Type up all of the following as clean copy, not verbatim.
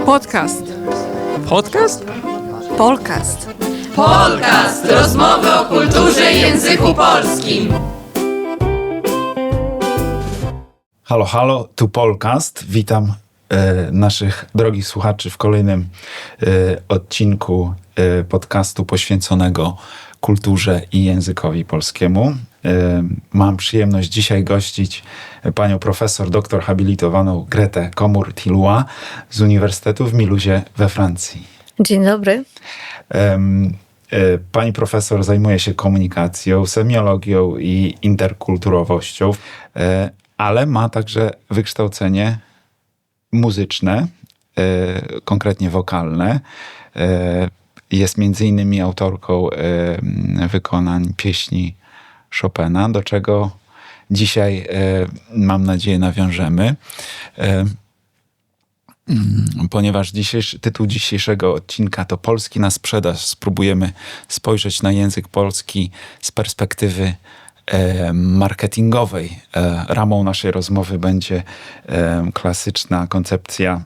Podcast. Podcast? Polcast. Polcast. Rozmowy o kulturze i języku polskim. Halo, halo, tu Polcast. Witam naszych drogich słuchaczy w kolejnym odcinku podcastu poświęconego kulturze i językowi polskiemu. Mam przyjemność dzisiaj gościć panią profesor doktor habilitowaną Gretę Komur-Tilua z Uniwersytetu w Miluzie we Francji. Dzień dobry. Pani profesor zajmuje się komunikacją, semiologią i interkulturowością, ale ma także wykształcenie muzyczne, konkretnie wokalne. Jest między innymi autorką wykonań pieśni Chopina, do czego dzisiaj, mam nadzieję, nawiążemy. Ponieważ tytuł dzisiejszego odcinka to Polski na sprzedaż. Spróbujemy spojrzeć na język polski z perspektywy marketingowej. Ramą naszej rozmowy będzie klasyczna koncepcja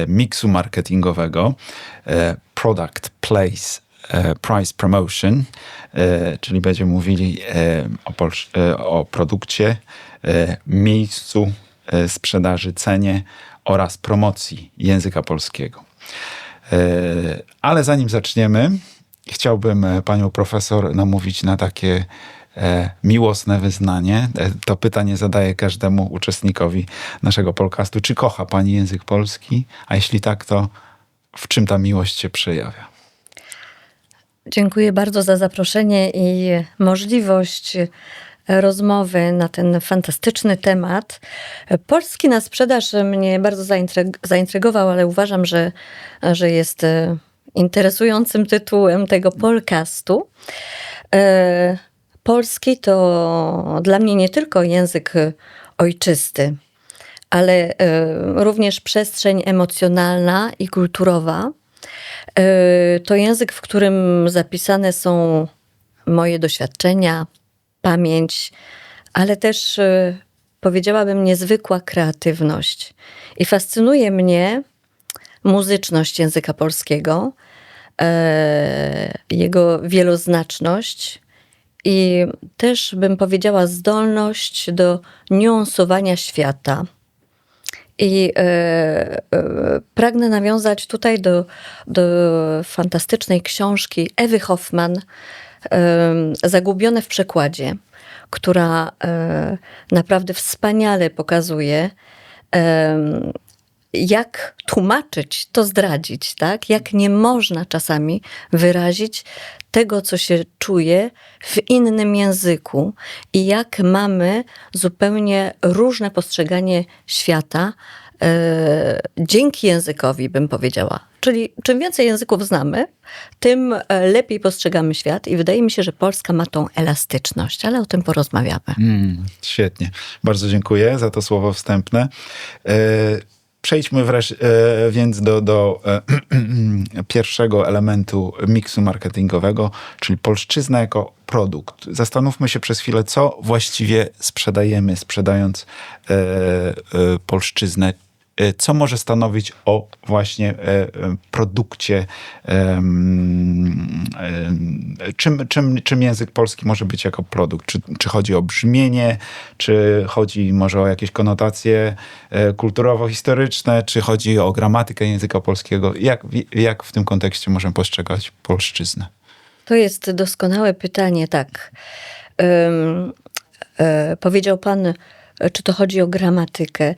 miksu marketingowego, product, place, price, promotion, czyli będziemy mówili o produkcie, miejscu sprzedaży, cenie oraz promocji języka polskiego. Ale zanim zaczniemy, chciałbym panią profesor namówić na takie miłosne wyznanie. To pytanie zadaję każdemu uczestnikowi naszego podcastu. Czy kocha pani język polski? A jeśli tak, to w czym ta miłość się przejawia? Dziękuję bardzo za zaproszenie i możliwość rozmowy na ten fantastyczny temat. Polski na sprzedaż mnie bardzo zaintrygował, ale uważam, że jest interesującym tytułem tego podcastu. Polski to dla mnie nie tylko język ojczysty, ale również przestrzeń emocjonalna i kulturowa. To język, w którym zapisane są moje doświadczenia, pamięć, ale też powiedziałabym niezwykła kreatywność. I fascynuje mnie muzyczność języka polskiego, jego wieloznaczność i też bym powiedziała zdolność do niuansowania świata. I pragnę nawiązać tutaj do fantastycznej książki Ewy Hoffman, Zagubione w przekładzie, która naprawdę wspaniale pokazuje, jak tłumaczyć, to zdradzić, tak? Jak nie można czasami wyrazić tego, co się czuje w innym języku i jak mamy zupełnie różne postrzeganie świata dzięki językowi, bym powiedziała. Czyli czym więcej języków znamy, tym lepiej postrzegamy świat i wydaje mi się, że Polska ma tą elastyczność, ale o tym porozmawiamy. Świetnie. Bardzo dziękuję za to słowo wstępne. Przejdźmy więc do pierwszego elementu miksu marketingowego, czyli polszczyzna jako produkt. Zastanówmy się przez chwilę, co właściwie sprzedajemy, sprzedając polszczyznę. Co może stanowić o właśnie produkcie, czym język polski może być jako produkt? Czy chodzi o brzmienie, czy chodzi może o jakieś konotacje kulturowo-historyczne, czy chodzi o gramatykę języka polskiego? Jak w tym kontekście możemy postrzegać polszczyznę? To jest doskonałe pytanie, tak. Powiedział pan, czy to chodzi o gramatykę,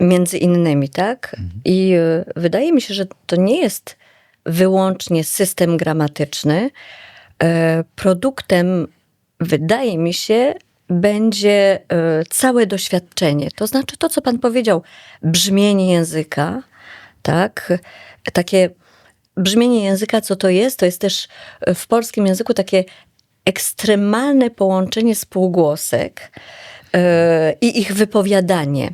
między innymi, tak? I wydaje mi się, że to nie jest wyłącznie system gramatyczny. Produktem, wydaje mi się, będzie całe doświadczenie. To znaczy to, co pan powiedział, brzmienie języka, tak? Takie brzmienie języka, co to jest? To jest też w polskim języku takie ekstremalne połączenie spółgłosek i ich wypowiadanie.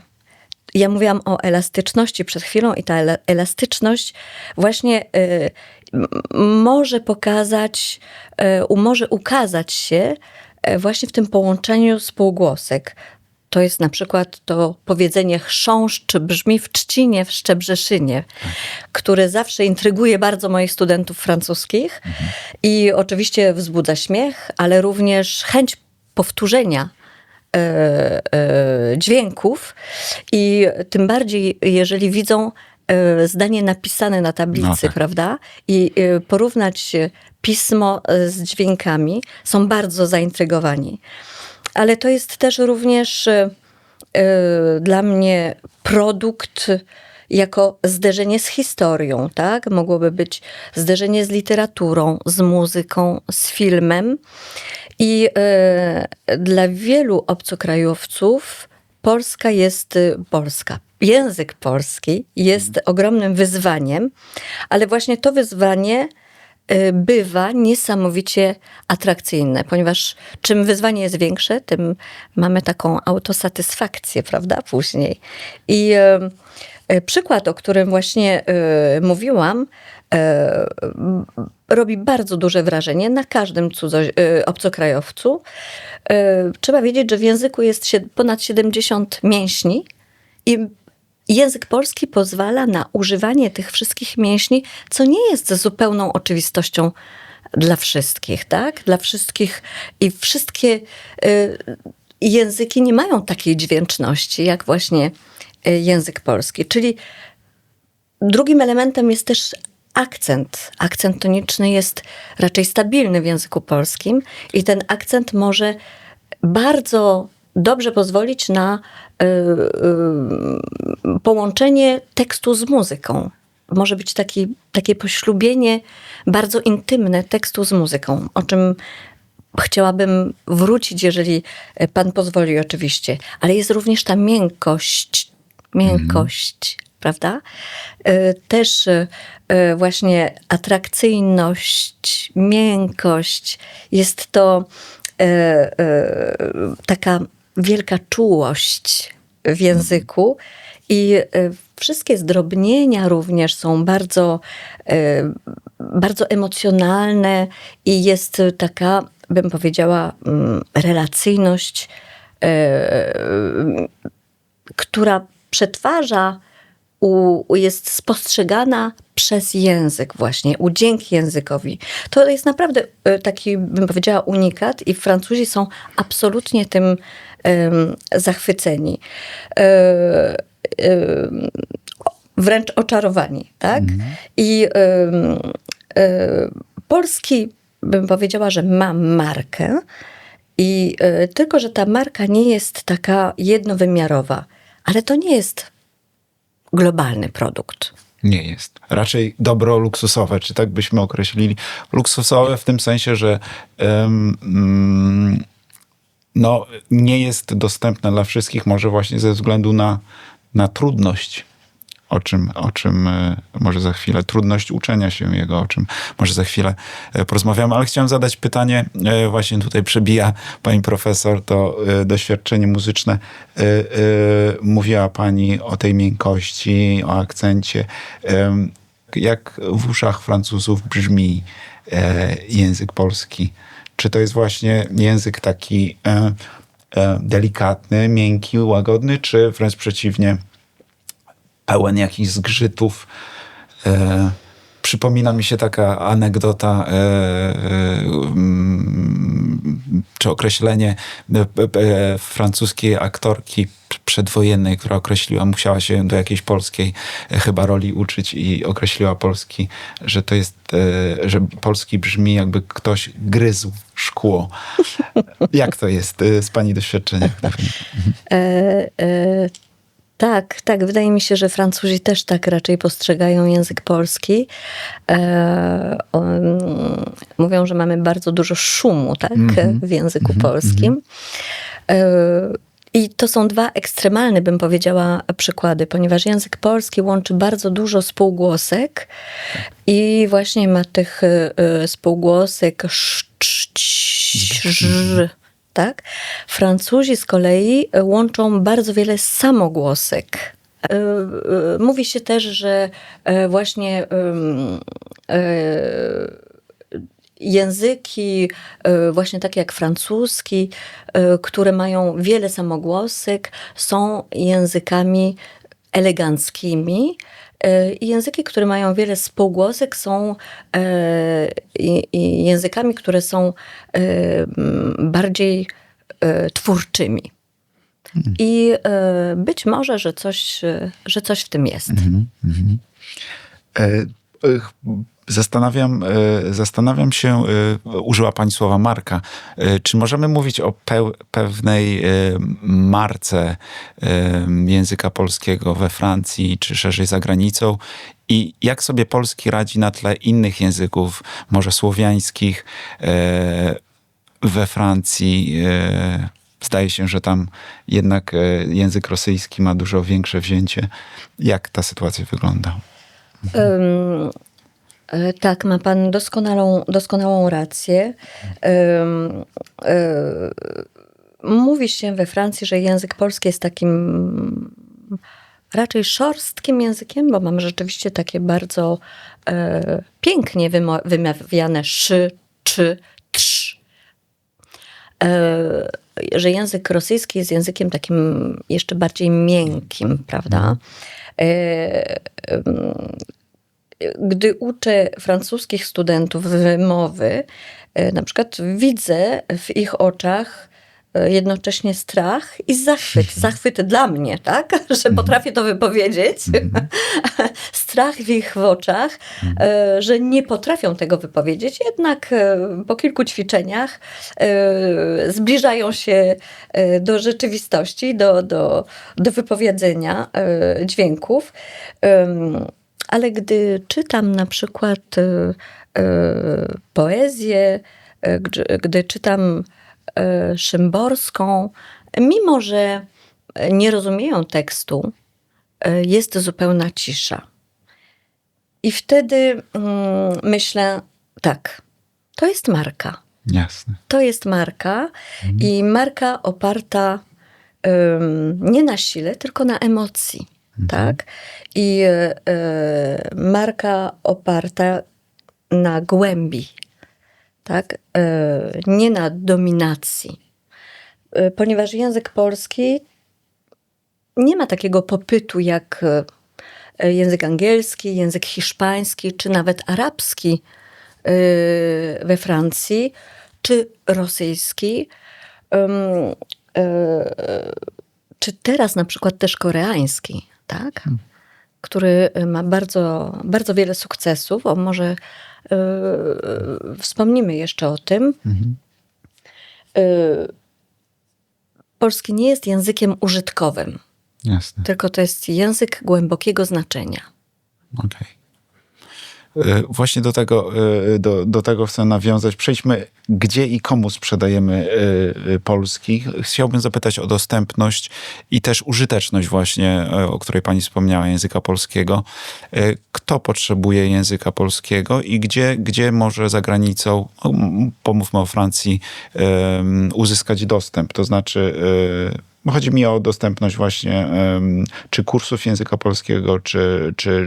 Ja mówiłam o elastyczności przed chwilą i ta elastyczność właśnie może ukazać się właśnie w tym połączeniu spółgłosek. To jest na przykład to powiedzenie chrząszcz brzmi w Trzcinie, w Szczebrzeszynie, które zawsze intryguje bardzo moich studentów francuskich i oczywiście wzbudza śmiech, ale również chęć powtórzenia dźwięków i tym bardziej, jeżeli widzą zdanie napisane na tablicy, No tak. prawda? I porównać pismo z dźwiękami, są bardzo zaintrygowani. Ale to jest też również dla mnie produkt jako zderzenie z historią, tak? Mogłoby być zderzenie z literaturą, z muzyką, z filmem. I dla wielu obcokrajowców język polski jest ogromnym wyzwaniem, ale właśnie to wyzwanie bywa niesamowicie atrakcyjne, ponieważ czym wyzwanie jest większe, tym mamy taką autosatysfakcję, prawda, później. I przykład, o którym właśnie mówiłam, robi bardzo duże wrażenie na każdym obcokrajowcu. Trzeba wiedzieć, że w języku jest ponad 70 mięśni i język polski pozwala na używanie tych wszystkich mięśni, co nie jest zupełną oczywistością dla wszystkich, tak? Dla wszystkich i wszystkie języki nie mają takiej dźwięczności, jak właśnie język polski. Czyli drugim elementem jest też akcent. Akcent toniczny jest raczej stabilny w języku polskim i ten akcent może bardzo dobrze pozwolić na połączenie tekstu z muzyką. Może być takie poślubienie bardzo intymne tekstu z muzyką, o czym chciałabym wrócić, jeżeli pan pozwoli oczywiście. Ale jest również ta miękkość, prawda? Też właśnie atrakcyjność, miękkość. Jest to taka wielka czułość w języku i wszystkie zdrobnienia również są bardzo, bardzo emocjonalne i jest taka, bym powiedziała, relacyjność, która przetwarza, jest spostrzegana przez język właśnie, dzięki językowi. To jest naprawdę taki, bym powiedziała, unikat i Francuzi są absolutnie tym zachwyceni. Wręcz oczarowani, tak? I polski, bym powiedziała, że ma markę i tylko, że ta marka nie jest taka jednowymiarowa, ale to nie jest globalny produkt. Nie jest. Raczej dobro luksusowe, czy tak byśmy określili. Luksusowe w tym sensie, że no, nie jest dostępne dla wszystkich, może właśnie ze względu na trudność, o czym może za chwilę, trudność uczenia się jego, o czym może za chwilę porozmawiamy. Ale chciałem zadać pytanie, właśnie tutaj przebija pani profesor to doświadczenie muzyczne. Mówiła pani o tej miękkości, o akcencie. Jak w uszach Francuzów brzmi język polski? Czy to jest właśnie język taki delikatny, miękki, łagodny, czy wręcz przeciwnie, pełen jakichś zgrzytów? Przypomina mi się taka anegdota, czy określenie francuskiej aktorki przedwojennej, która musiała się do jakiejś polskiej chyba roli uczyć i określiła polski, że to jest, że polski brzmi jakby ktoś gryzł szkło. Jak to jest z pani doświadczenia? Tak, wydaje mi się, że Francuzi też tak raczej postrzegają język polski. Mówią, że mamy bardzo dużo szumu, tak, w języku polskim. I to są dwa ekstremalne, bym powiedziała, przykłady, ponieważ język polski łączy bardzo dużo spółgłosek i właśnie ma tych spółgłosek tak? Francuzi z kolei łączą bardzo wiele samogłosek. Mówi się też, że właśnie języki właśnie takie jak francuski, które mają wiele samogłosek, są językami eleganckimi. I języki, które mają wiele spółgłosek, są językami, które są bardziej twórczymi. I być może, że coś w tym jest. Zastanawiam się, użyła pani słowa marka. Czy możemy mówić o pewnej marce języka polskiego we Francji, czy szerzej za granicą? I jak sobie polski radzi na tle innych języków, może słowiańskich, we Francji? Zdaje się, że tam jednak język rosyjski ma dużo większe wzięcie. Jak ta sytuacja wygląda? Tak, ma pan doskonałą rację. Mówi się we Francji, że język polski jest takim raczej szorstkim językiem, bo mamy rzeczywiście takie bardzo pięknie wymawiane szy, czy, trz. Że język rosyjski jest językiem takim jeszcze bardziej miękkim, prawda? Gdy uczę francuskich studentów wymowy, na przykład widzę w ich oczach jednocześnie strach i zachwyt dla mnie, tak? Że potrafię to wypowiedzieć. Strach w ich oczach, że nie potrafią tego wypowiedzieć, jednak po kilku ćwiczeniach zbliżają się do rzeczywistości, do wypowiedzenia dźwięków. Ale gdy czytam na przykład poezję, gdy czytam Szymborską, mimo że nie rozumieją tekstu, jest zupełna cisza. I wtedy myślę, tak, to jest marka. Jasne. To jest marka i marka oparta nie na sile, tylko na emocji. Tak? I marka oparta na głębi, tak? Nie na dominacji. Ponieważ język polski nie ma takiego popytu jak język angielski, język hiszpański, czy nawet arabski we Francji, czy rosyjski, czy teraz na przykład też koreański, tak? Który ma bardzo, bardzo wiele sukcesów. O, może wspomnimy jeszcze o tym. Polski nie jest językiem użytkowym. Jasne. Tylko to jest język głębokiego znaczenia. Okej. Właśnie do tego chcę nawiązać. Przejdźmy, gdzie i komu sprzedajemy polski. Chciałbym zapytać o dostępność i też użyteczność właśnie, o której pani wspomniała, języka polskiego. Kto potrzebuje języka polskiego i gdzie może za granicą, pomówmy o Francji, uzyskać dostęp? To znaczy, chodzi mi o dostępność właśnie czy kursów języka polskiego,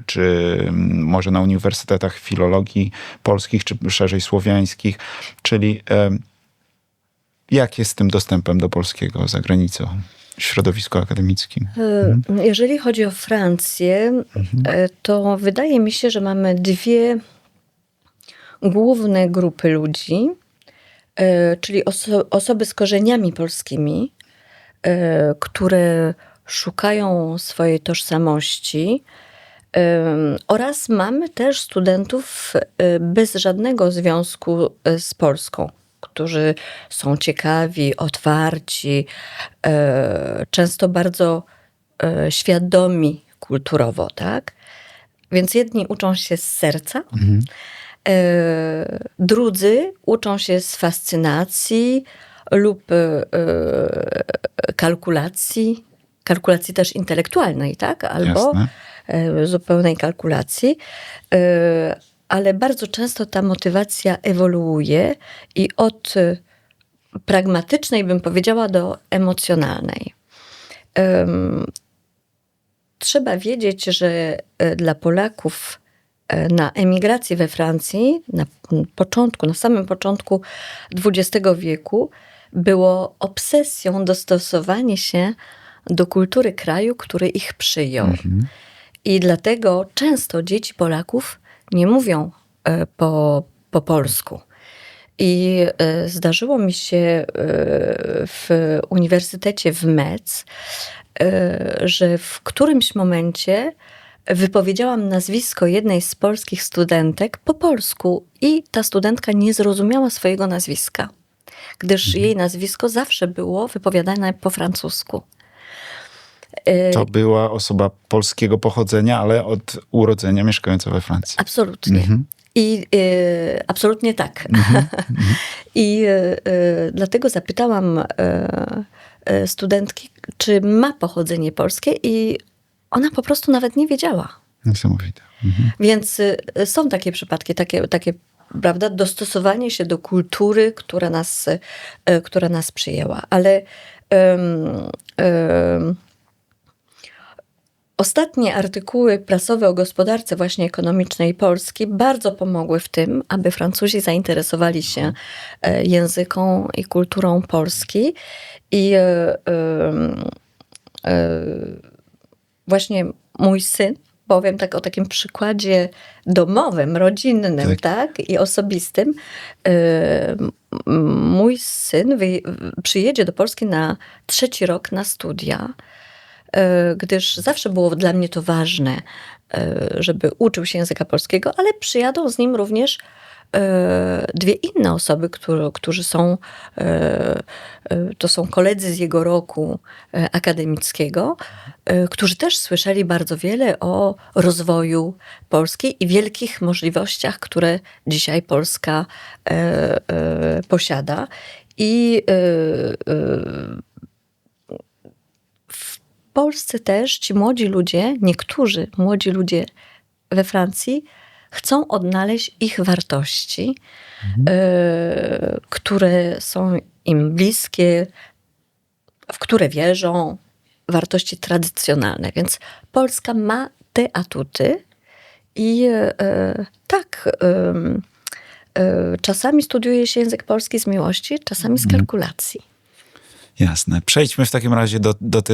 czy może na uniwersytetach filologii polskich, czy szerzej słowiańskich. Czyli jak jest z tym dostępem do polskiego za granicą w środowisku akademickim? Jeżeli chodzi o Francję, to wydaje mi się, że mamy dwie główne grupy ludzi, czyli osoby z korzeniami polskimi, które szukają swojej tożsamości, oraz mamy też studentów bez żadnego związku z Polską, którzy są ciekawi, otwarci, często bardzo świadomi kulturowo, tak? Więc jedni uczą się z serca, drudzy uczą się z fascynacji lub kalkulacji też intelektualnej, tak? Albo zupełnej kalkulacji. Ale bardzo często ta motywacja ewoluuje i od pragmatycznej, bym powiedziała, do emocjonalnej. Trzeba wiedzieć, że dla Polaków na emigracji we Francji na samym początku XX wieku było obsesją dostosowanie się do kultury kraju, który ich przyjął. I dlatego często dzieci Polaków nie mówią po polsku. I zdarzyło mi się w uniwersytecie w Metz, że w którymś momencie wypowiedziałam nazwisko jednej z polskich studentek po polsku i ta studentka nie zrozumiała swojego nazwiska, gdyż jej nazwisko zawsze było wypowiadane po francusku. To była osoba polskiego pochodzenia, ale od urodzenia mieszkająca we Francji. Absolutnie. I absolutnie tak. I dlatego zapytałam studentki, czy ma pochodzenie polskie i ona po prostu nawet nie wiedziała. Niesamowite. Więc są takie przypadki, takie prawda, dostosowanie się do kultury, która nas przyjęła. Ale ostatnie artykuły prasowe o gospodarce właśnie ekonomicznej Polski bardzo pomogły w tym, aby Francuzi zainteresowali się języką i kulturą Polski. I właśnie mój syn, powiem tak o takim przykładzie domowym, rodzinnym, tak i osobistym. Mój syn przyjedzie do Polski na 3. rok na studia, gdyż zawsze było dla mnie to ważne, żeby uczył się języka polskiego, ale przyjadą z nim również 2 inne osoby, którzy są, to są koledzy z jego roku akademickiego, którzy też słyszeli bardzo wiele o rozwoju Polski i wielkich możliwościach, które dzisiaj Polska posiada. I w Polsce też ci młodzi ludzie, niektórzy młodzi ludzie we Francji chcą odnaleźć ich wartości, które są im bliskie, w które wierzą, wartości tradycjonalne. Więc Polska ma te atuty i tak, czasami studiuje się język polski z miłości, czasami z kalkulacji. Jasne. Przejdźmy w takim razie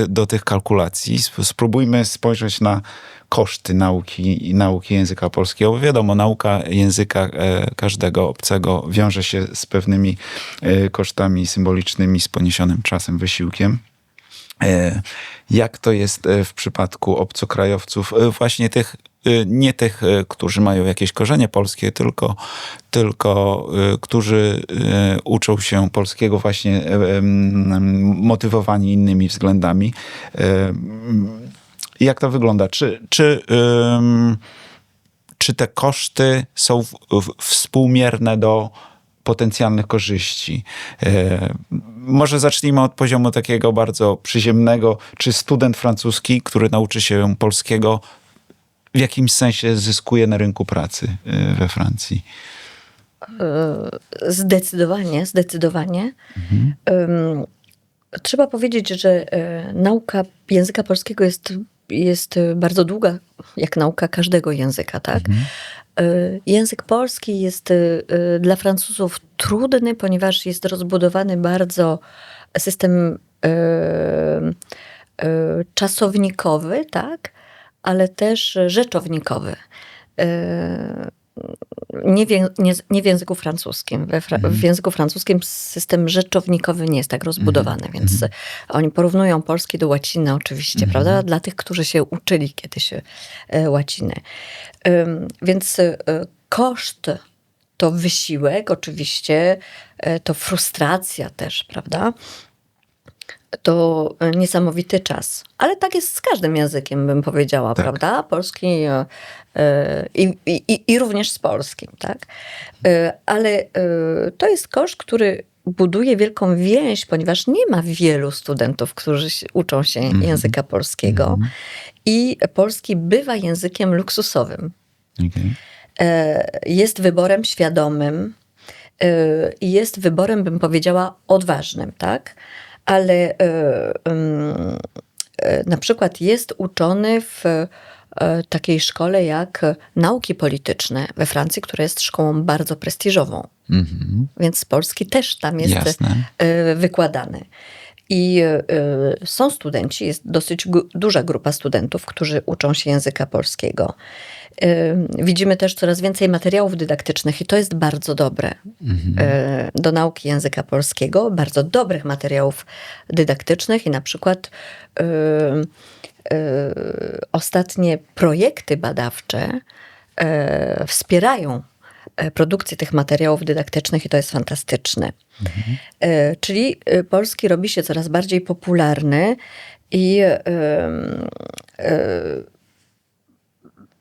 do tych kalkulacji. Spróbujmy spojrzeć na koszty nauki języka polskiego. Bo wiadomo, nauka języka każdego obcego wiąże się z pewnymi kosztami symbolicznymi, z poniesionym czasem, wysiłkiem. Jak to jest w przypadku obcokrajowców, właśnie tych, nie tych, którzy mają jakieś korzenie polskie, tylko którzy uczą się polskiego właśnie motywowani innymi względami. Jak to wygląda? Czy te koszty są współmierne do potencjalnych korzyści? Może zacznijmy od poziomu takiego bardzo przyziemnego. Czy student francuski, który nauczy się polskiego, w jakimś sensie zyskuje na rynku pracy we Francji? Zdecydowanie. Trzeba powiedzieć, że nauka języka polskiego jest bardzo długa, jak nauka każdego języka, tak? Język polski jest dla Francuzów trudny, ponieważ jest rozbudowany bardzo system czasownikowy, tak? Ale też rzeczownikowy. Nie w języku francuskim. W języku francuskim system rzeczownikowy nie jest tak rozbudowany, więc oni porównują polski do łaciny oczywiście, prawda? Dla tych, którzy się uczyli kiedyś łaciny. Więc koszt to wysiłek oczywiście, to frustracja też, prawda? To niesamowity czas. Ale tak jest z każdym językiem, bym powiedziała, tak. Prawda? Polski i również z polskim, tak? Ale to jest koszt, który buduje wielką więź, ponieważ nie ma wielu studentów, którzy uczą się języka polskiego. I polski bywa językiem luksusowym. Jest wyborem świadomym i jest wyborem, bym powiedziała, odważnym, tak? Ale na przykład jest uczony w takiej szkole jak nauki polityczne we Francji, która jest szkołą bardzo prestiżową. Więc z Polski też tam jest Jasne. wykładany. I są studenci, jest dosyć duża grupa studentów, którzy uczą się języka polskiego. Widzimy też coraz więcej materiałów dydaktycznych i to jest bardzo dobre do nauki języka polskiego. Bardzo dobrych materiałów dydaktycznych i na przykład ostatnie projekty badawcze wspierają produkcję tych materiałów dydaktycznych i to jest fantastyczne. Czyli polski robi się coraz bardziej popularny i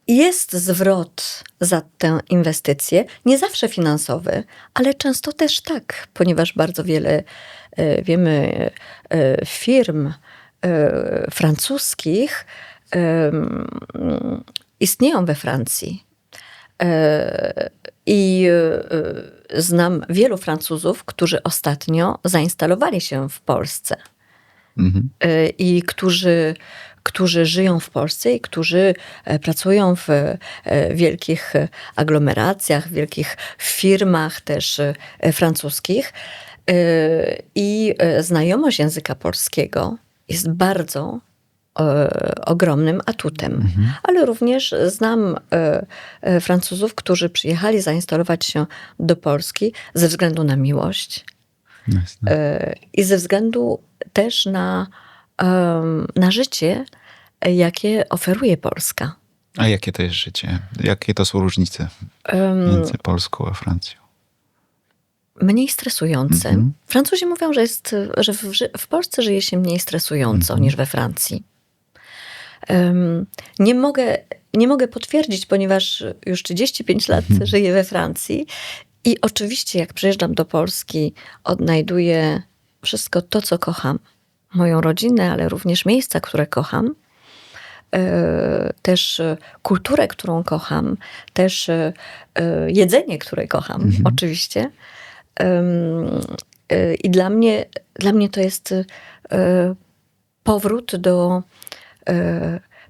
jest zwrot za tę inwestycję, nie zawsze finansowy, ale często też tak, ponieważ bardzo wiele, wiemy, firm francuskich istnieją we Francji. I znam wielu Francuzów, którzy ostatnio zainstalowali się w Polsce. I którzy żyją w Polsce i którzy pracują w wielkich aglomeracjach, w wielkich firmach też francuskich. I znajomość języka polskiego jest bardzo ogromnym atutem. Ale również znam Francuzów, którzy przyjechali zainstalować się do Polski ze względu na miłość i ze względu też na życie, jakie oferuje Polska. A jakie to jest życie? Jakie to są różnice między Polską a Francją? Mniej stresujące. Francuzi mówią, że w Polsce żyje się mniej stresująco niż we Francji. Nie mogę potwierdzić, ponieważ już 35 lat żyję we Francji i oczywiście jak przyjeżdżam do Polski, odnajduję wszystko to, co kocham. Moją rodzinę, ale również miejsca, które kocham. Też kulturę, którą kocham. Też jedzenie, które kocham, oczywiście. I dla mnie to jest powrót do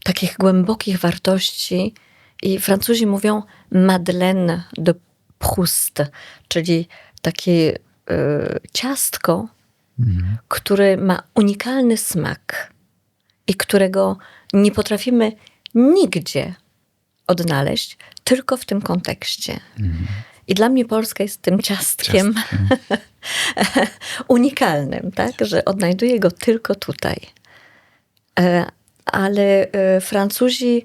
takich głębokich wartości. I Francuzi mówią Madeleine de Proust, czyli takie ciastko, które ma unikalny smak i którego nie potrafimy nigdzie odnaleźć, tylko w tym kontekście. I dla mnie Polska jest tym ciastkiem unikalnym, tak? Że odnajduję go tylko tutaj. Ale Francuzi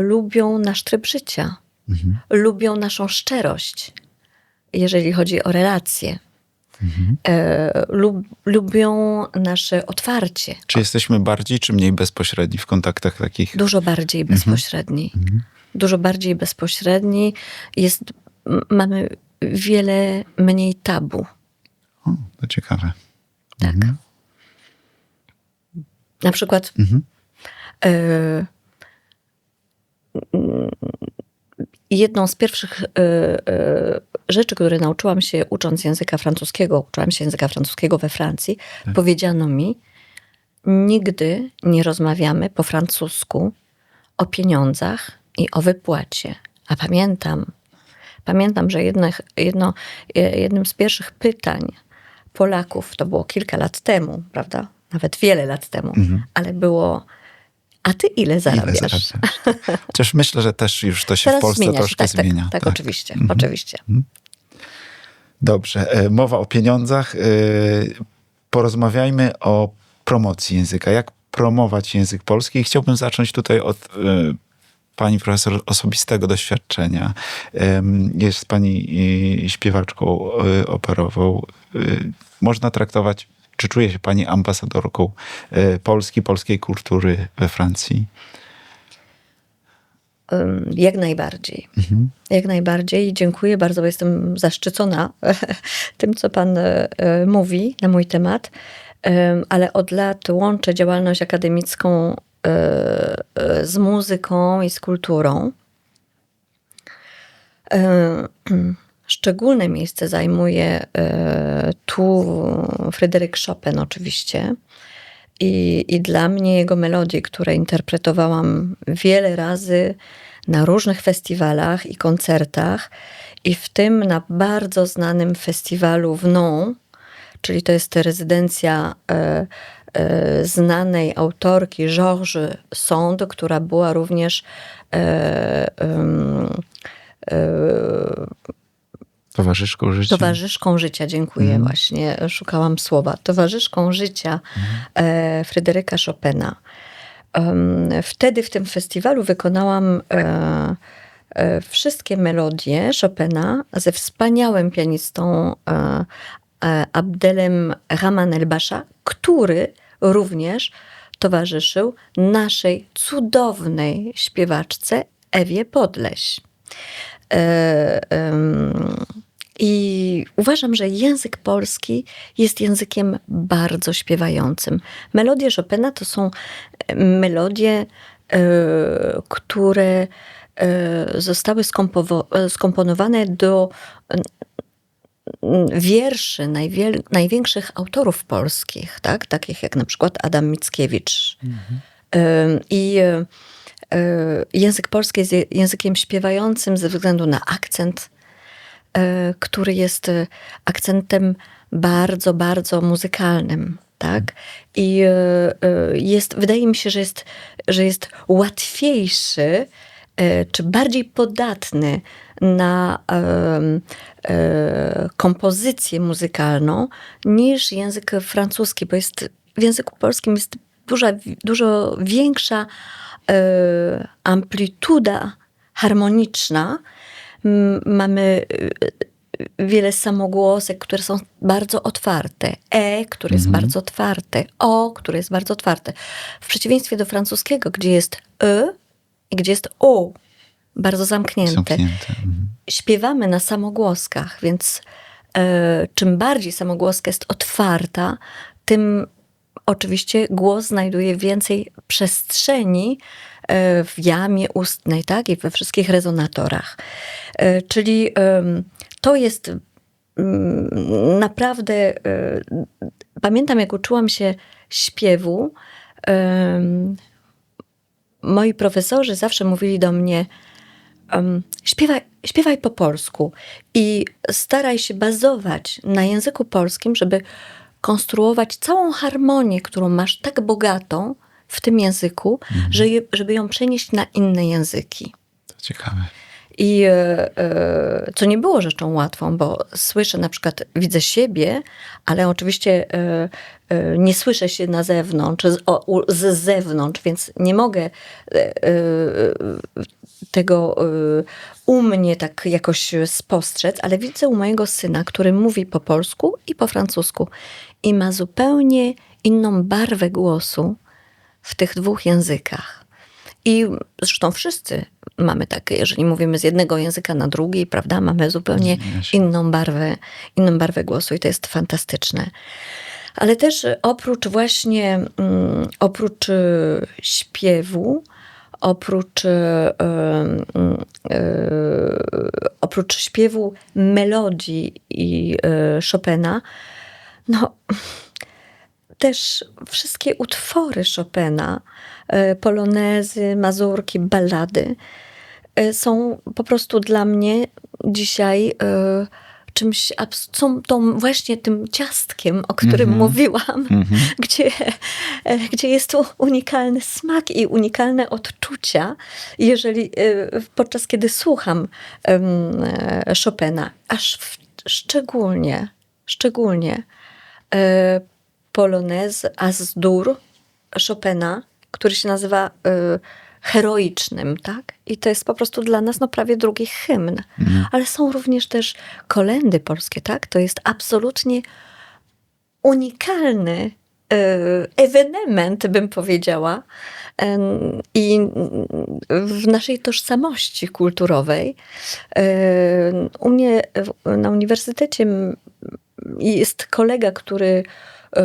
lubią nasz tryb życia. Lubią naszą szczerość, jeżeli chodzi o relacje. Lubią nasze otwarcie. Czy jesteśmy bardziej czy mniej bezpośredni w kontaktach takich? Dużo bardziej bezpośredni. Dużo bardziej bezpośredni. Mamy wiele mniej tabu. O, to ciekawe. Tak. Na przykład jedną z pierwszych rzeczy, które nauczyłam się ucząc języka francuskiego, uczyłam się języka francuskiego we Francji, powiedziano mi, nigdy nie rozmawiamy po francusku o pieniądzach i o wypłacie. A pamiętam, że jednym z pierwszych pytań Polaków, to było kilka lat temu, prawda? Nawet wiele lat temu, ale było: a ty ile zarabiasz? Chociaż myślę, że też już to się Teraz w Polsce zmienia się. troszkę zmienia. Tak, oczywiście. Oczywiście. Dobrze. Mowa o pieniądzach. Porozmawiajmy o promocji języka. Jak promować język polski? I chciałbym zacząć tutaj od pani profesor osobistego doświadczenia. Jest pani śpiewaczką operową. Można traktować, czy czuje się pani ambasadorką Polski, polskiej kultury we Francji? Jak najbardziej. Jak najbardziej. Dziękuję bardzo, bo jestem zaszczycona tym, co pan mówi na mój temat. Ale od lat łączę działalność akademicką z muzyką i z kulturą. Szczególne miejsce zajmuje tu Fryderyk Chopin oczywiście. I dla mnie jego melodie, które interpretowałam wiele razy na różnych festiwalach i koncertach, i w tym na bardzo znanym festiwalu w Nantes, czyli to jest rezydencja znanej autorki Georges Sand, która była również Towarzyszką życia. towarzyszką życia, dziękuję, właśnie szukałam słowa. Towarzyszką życia Fryderyka Chopina. Wtedy w tym festiwalu wykonałam wszystkie melodie Chopina ze wspaniałym pianistą Abdelem Rahman El-Basha, który również towarzyszył naszej cudownej śpiewaczce Ewie Podleś. I uważam, że język polski jest językiem bardzo śpiewającym. Melodie Chopina to są melodie, które zostały skomponowane do wierszy największych autorów polskich, tak? Takich jak na przykład Adam Mickiewicz. I język polski jest językiem śpiewającym ze względu na akcent, który jest akcentem bardzo, bardzo muzykalnym. Tak? I wydaje mi się, że jest łatwiejszy czy bardziej podatny na kompozycję muzykalną niż język francuski, bo w języku polskim jest dużo większa amplituda harmoniczna. Mamy wiele samogłosek, które są bardzo otwarte. Które jest bardzo otwarte. Które jest bardzo otwarte. W przeciwieństwie do francuskiego, gdzie jest i gdzie jest o, bardzo zamknięte. Śpiewamy na samogłoskach, więc czym bardziej samogłoska jest otwarta, tym oczywiście głos znajduje więcej przestrzeni w jamie ustnej, tak? I we wszystkich rezonatorach. Czyli to jest naprawdę... Pamiętam, jak uczyłam się śpiewu, moi profesorzy zawsze mówili do mnie: śpiewaj po polsku i staraj się bazować na języku polskim, żeby konstruować całą harmonię, którą masz tak bogatą w tym języku, żeby ją przenieść na inne języki. To ciekawe. I co nie było rzeczą łatwą, bo słyszę na przykład, widzę siebie, ale oczywiście nie słyszę się na zewnątrz, z zewnątrz, więc nie mogę tego u mnie tak jakoś spostrzec, ale widzę u mojego syna, który mówi po polsku i po francusku i ma zupełnie inną barwę głosu w tych dwóch językach. I zresztą wszyscy mamy takie, jeżeli mówimy z jednego języka na drugi, prawda, mamy zupełnie inną barwę głosu i to jest fantastyczne. Ale też oprócz śpiewu, oprócz śpiewu melodii i Chopina, no też wszystkie utwory Chopina, polonezy, mazurki, ballady są po prostu dla mnie dzisiaj czymś, są tą właśnie tym ciastkiem, o którym mówiłam, gdzie jest tu unikalny smak i unikalne odczucia, podczas kiedy słucham Chopina, szczególnie polonez As-Dur Chopina, który się nazywa heroicznym, tak? I to jest po prostu dla nas prawie drugi hymn. Ale są również też kolędy polskie, tak? To jest absolutnie unikalny ewenement, bym powiedziała, i w naszej tożsamości kulturowej. U mnie na uniwersytecie jest kolega, który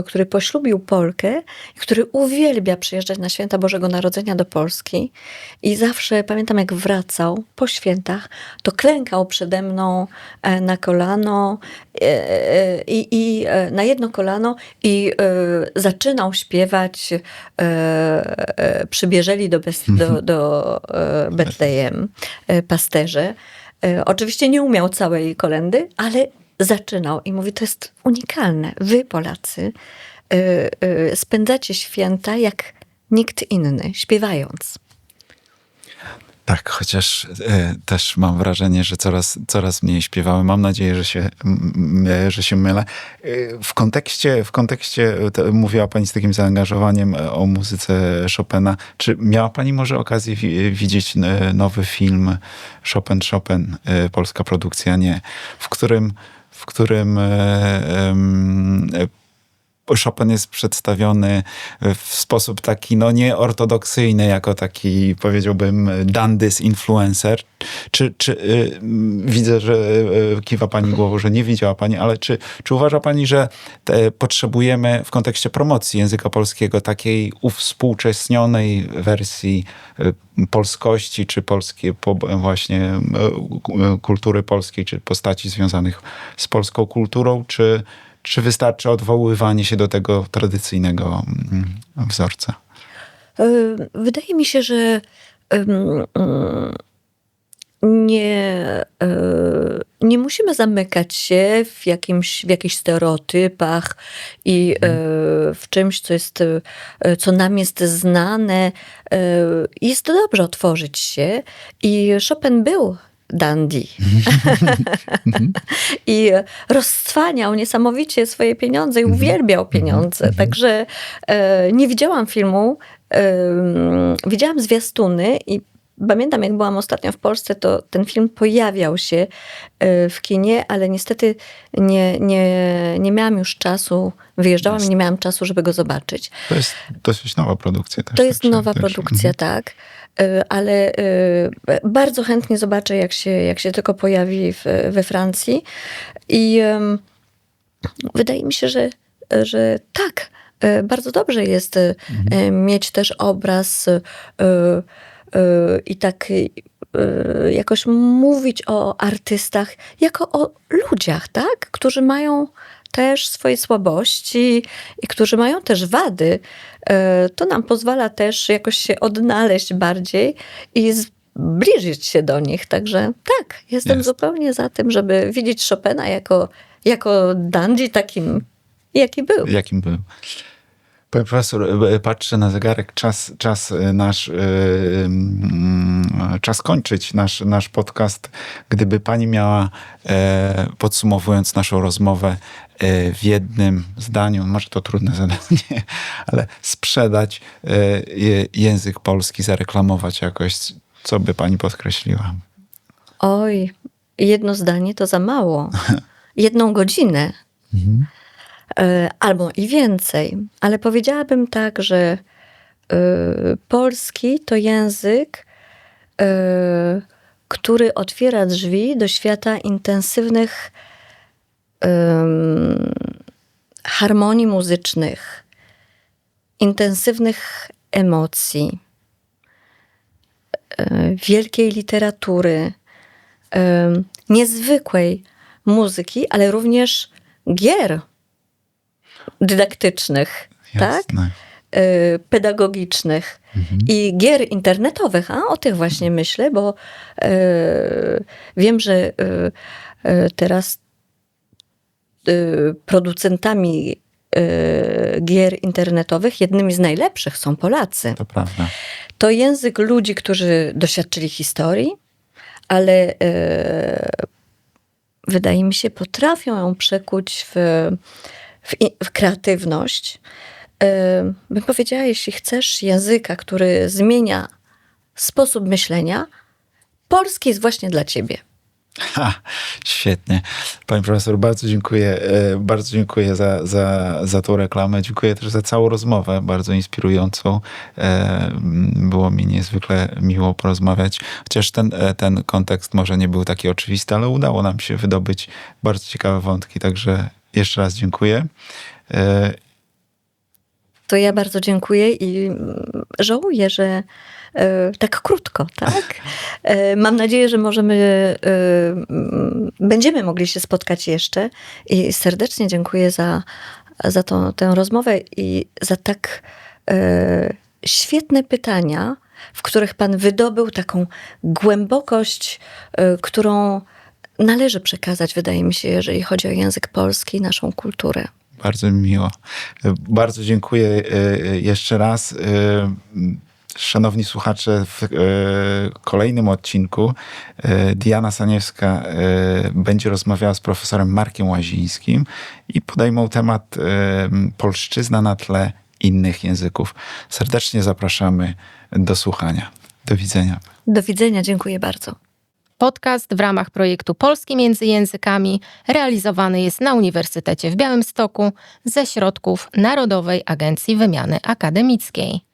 który poślubił Polkę, który uwielbia przyjeżdżać na święta Bożego Narodzenia do Polski i zawsze pamiętam, jak wracał po świętach, to klękał przede mną na kolano i na jedno kolano i zaczynał śpiewać przybierzeli do Betlejem pasterze. Oczywiście nie umiał całej kolendy, ale zaczynał i mówi, to jest unikalne. Wy, Polacy, spędzacie święta jak nikt inny, śpiewając. Tak, chociaż też mam wrażenie, że coraz mniej śpiewamy. Mam nadzieję, że się mylę. W kontekście mówiła pani z takim zaangażowaniem o muzyce Chopina. Czy miała pani może okazję widzieć nowy film Chopin, polska produkcja, nie, w którym Chopin jest przedstawiony w sposób taki, no nieortodoksyjny, jako taki, powiedziałbym, dandy's influencer. Czy widzę, że kiwa pani głową, że nie widziała pani, ale czy uważa pani, że potrzebujemy w kontekście promocji języka polskiego takiej uwspółcześnionej wersji polskości, czy właśnie kultury polskiej, czy postaci związanych z polską kulturą, czy wystarczy odwoływanie się do tego tradycyjnego wzorca? Wydaje mi się, że nie musimy zamykać się w jakichś stereotypach i w czymś, co nam jest znane. Jest dobrze otworzyć się i Chopin był dandy. I rozcwaniał niesamowicie swoje pieniądze i uwielbiał pieniądze. Także nie widziałam filmu, widziałam zwiastuny i pamiętam, jak byłam ostatnio w Polsce, to ten film pojawiał się w kinie, ale niestety nie miałam już czasu, wyjeżdżałam i nie miałam czasu, żeby go zobaczyć. To jest dosyć nowa produkcja też. To jest nowa produkcja, tak. Ale bardzo chętnie zobaczę, jak się tylko pojawi we Francji. I wydaje mi się, że tak, bardzo dobrze jest mieć też obraz i tak jakoś mówić o artystach jako o ludziach, tak? Którzy mają też swoje słabości i którzy mają też wady. To nam pozwala też jakoś się odnaleźć bardziej i zbliżyć się do nich. Także tak, jestem zupełnie za tym, żeby widzieć Chopina jako dandy takim, jaki był. Jakim był. Panie profesor, patrzę na zegarek, czas kończyć nasz podcast. Gdyby pani miała, podsumowując naszą rozmowę w jednym zdaniu, może to trudne zadanie, ale sprzedać język polski, zareklamować jakoś, co by pani podkreśliła? Oj, jedno zdanie to za mało. 1 godzinę. Albo i więcej. Ale powiedziałabym tak, że polski to język, który otwiera drzwi do świata intensywnych harmonii muzycznych, intensywnych emocji, wielkiej literatury, niezwykłej muzyki, ale również gier dydaktycznych, tak? Pedagogicznych i gier internetowych. O tych właśnie myślę, bo wiem, że teraz producentami gier internetowych jednymi z najlepszych są Polacy. To prawda. To język ludzi, którzy doświadczyli historii, ale wydaje mi się, potrafią ją przekuć w kreatywność. Bym powiedziała, jeśli chcesz języka, który zmienia sposób myślenia, polski jest właśnie dla ciebie. Świetnie. Pani profesor, bardzo dziękuję. Bardzo dziękuję za tą reklamę. Dziękuję też za całą rozmowę, bardzo inspirującą. Było mi niezwykle miło porozmawiać. Chociaż ten kontekst może nie był taki oczywisty, ale udało nam się wydobyć bardzo ciekawe wątki. Także jeszcze raz dziękuję. To ja bardzo dziękuję i żałuję, że tak krótko, tak? Mam nadzieję, że będziemy mogli się spotkać jeszcze i serdecznie dziękuję za tę rozmowę i za tak świetne pytania, w których pan wydobył taką głębokość, którą należy przekazać, wydaje mi się, jeżeli chodzi o język polski i naszą kulturę. Bardzo mi miło. Bardzo dziękuję jeszcze raz. Szanowni słuchacze, w kolejnym odcinku Diana Saniewska będzie rozmawiała z profesorem Markiem Łazińskim i podejmą temat polszczyzna na tle innych języków. Serdecznie zapraszamy do słuchania. Do widzenia. Do widzenia, dziękuję bardzo. Podcast w ramach projektu Polskie między językami realizowany jest na Uniwersytecie w Białymstoku ze środków Narodowej Agencji Wymiany Akademickiej.